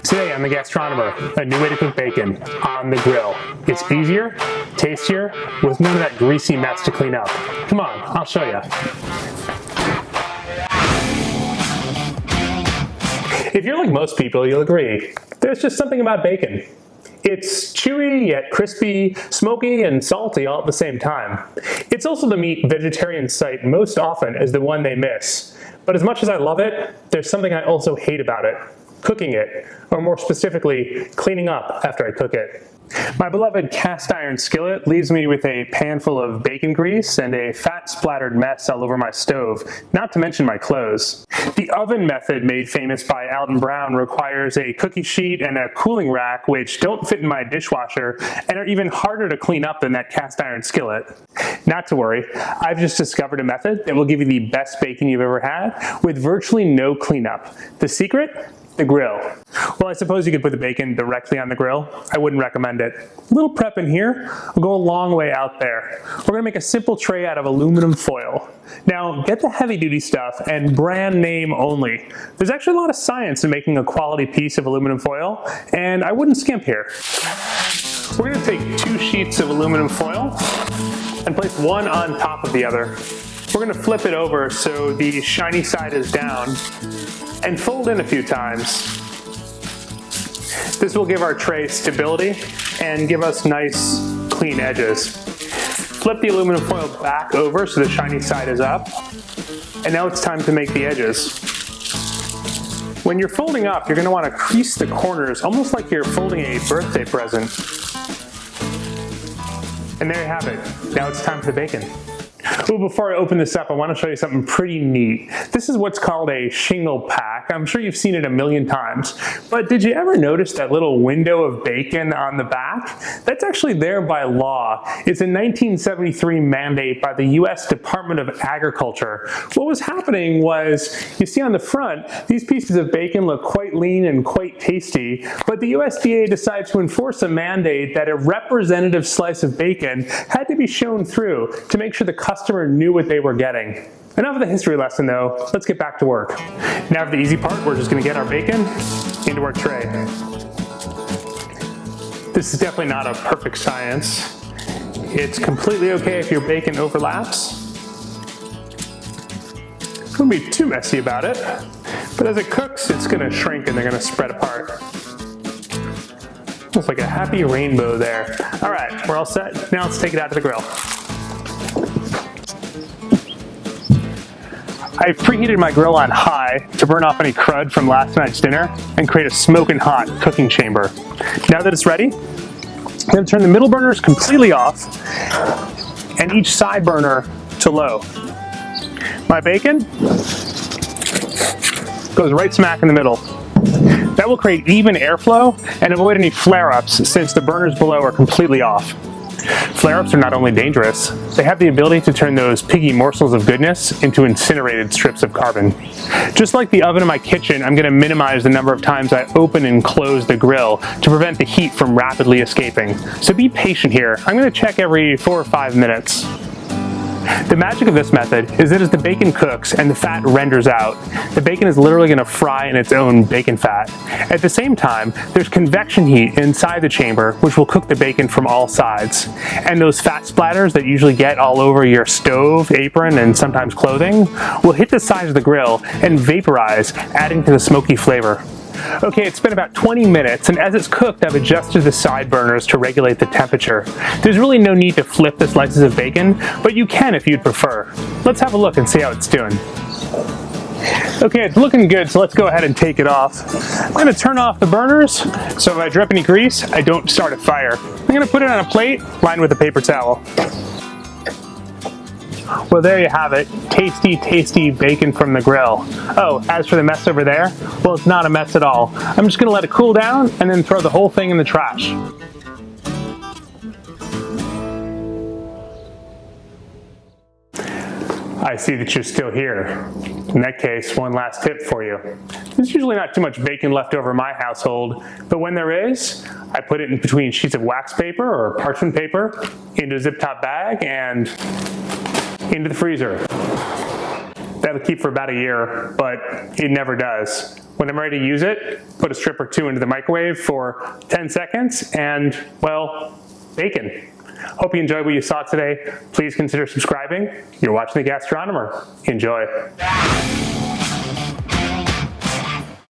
Today on The Gastronomer, a new way to cook bacon on the grill. It's easier, tastier, with none of that greasy mess to clean up. Come on, I'll show you. If you're like most people, you'll agree, there's just something about bacon. It's chewy, yet crispy, smoky, and salty all at the same time. It's also the meat vegetarians cite most often as the one they miss. But as much as I love it, there's something I also hate about it. Cooking it, or more specifically, cleaning up after I cook it. My beloved cast iron skillet leaves me with a pan full of bacon grease and a fat splattered mess all over my stove, not to mention my clothes. The oven method made famous by Alton Brown requires a cookie sheet and a cooling rack which don't fit in my dishwasher and are even harder to clean up than that cast iron skillet. Not to worry, I've just discovered a method that will give you the best bacon you've ever had with virtually no cleanup. The secret? The grill. Well, I suppose you could put the bacon directly on the grill. I wouldn't recommend it. A little prep in here will go a long way out there. We're gonna make a simple tray out of aluminum foil. Now, get the heavy duty stuff and brand name only. There's actually a lot of science in making a quality piece of aluminum foil, and I wouldn't skimp here. We're gonna take 2 sheets of aluminum foil and place one on top of the other. We're gonna flip it over so the shiny side is down and fold in a few times. This will give our tray stability and give us nice, clean edges. Flip the aluminum foil back over so the shiny side is up. And now it's time to make the edges. When you're folding up, you're gonna wanna crease the corners almost like you're folding a birthday present. And there you have it. Now it's time for the bacon. Ooh, before I open this up, I want to show you something pretty neat. This is what's called a shingle pack. I'm sure you've seen it a million times. But did you ever notice that little window of bacon on the back? That's actually there by law. It's a 1973 mandate by the US Department of Agriculture. What was happening was, you see on the front, these pieces of bacon look quite lean and quite tasty, but the USDA decided to enforce a mandate that a representative slice of bacon had to be shown through to make sure the customer knew what they were getting. Enough of the history lesson though, let's get back to work. Now for the easy part, we're just gonna get our bacon into our tray. This is definitely not a perfect science. It's completely okay if your bacon overlaps. Don't be too messy about it, but as it cooks, it's gonna shrink and they're gonna spread apart. Looks like a happy rainbow there. All right, we're all set. Now let's take it out to the grill. I've preheated my grill on high to burn off any crud from last night's dinner and create a smoking hot cooking chamber. Now that it's ready, I'm going to turn the middle burners completely off and each side burner to low. My bacon goes right smack in the middle. That will create even airflow and avoid any flare-ups since the burners below are completely off. Flare-ups are not only dangerous, they have the ability to turn those piggy morsels of goodness into incinerated strips of carbon. Just like the oven in my kitchen, I'm going to minimize the number of times I open and close the grill to prevent the heat from rapidly escaping. So be patient here. I'm going to check every 4 or 5 minutes. The magic of this method is that as the bacon cooks and the fat renders out, the bacon is literally going to fry in its own bacon fat. At the same time, there's convection heat inside the chamber which will cook the bacon from all sides. And those fat splatters that you usually get all over your stove, apron, and sometimes clothing will hit the sides of the grill and vaporize, adding to the smoky flavor. Okay, it's been about 20 minutes, and as it's cooked, I've adjusted the side burners to regulate the temperature. There's really no need to flip the slices of bacon, but you can if you'd prefer. Let's have a look and see how it's doing. Okay, it's looking good, so let's go ahead and take it off. I'm going to turn off the burners, so if I drip any grease, I don't start a fire. I'm going to put it on a plate lined with a paper towel. Well, there you have it. Tasty, tasty bacon from the grill. Oh, as for the mess over there, well, it's not a mess at all. I'm just gonna let it cool down and then throw the whole thing in the trash. I see that you're still here. In that case, one last tip for you. There's usually not too much bacon left over in my household, but when there is, I put it in between sheets of wax paper or parchment paper, into a zip top bag, and into the freezer. That'll keep for about a year, but it never does. When I'm ready to use it, put a strip or two into the microwave for 10 seconds and, well, bacon. Hope you enjoyed what you saw today. Please consider subscribing. You're watching The Gastronomer. Enjoy.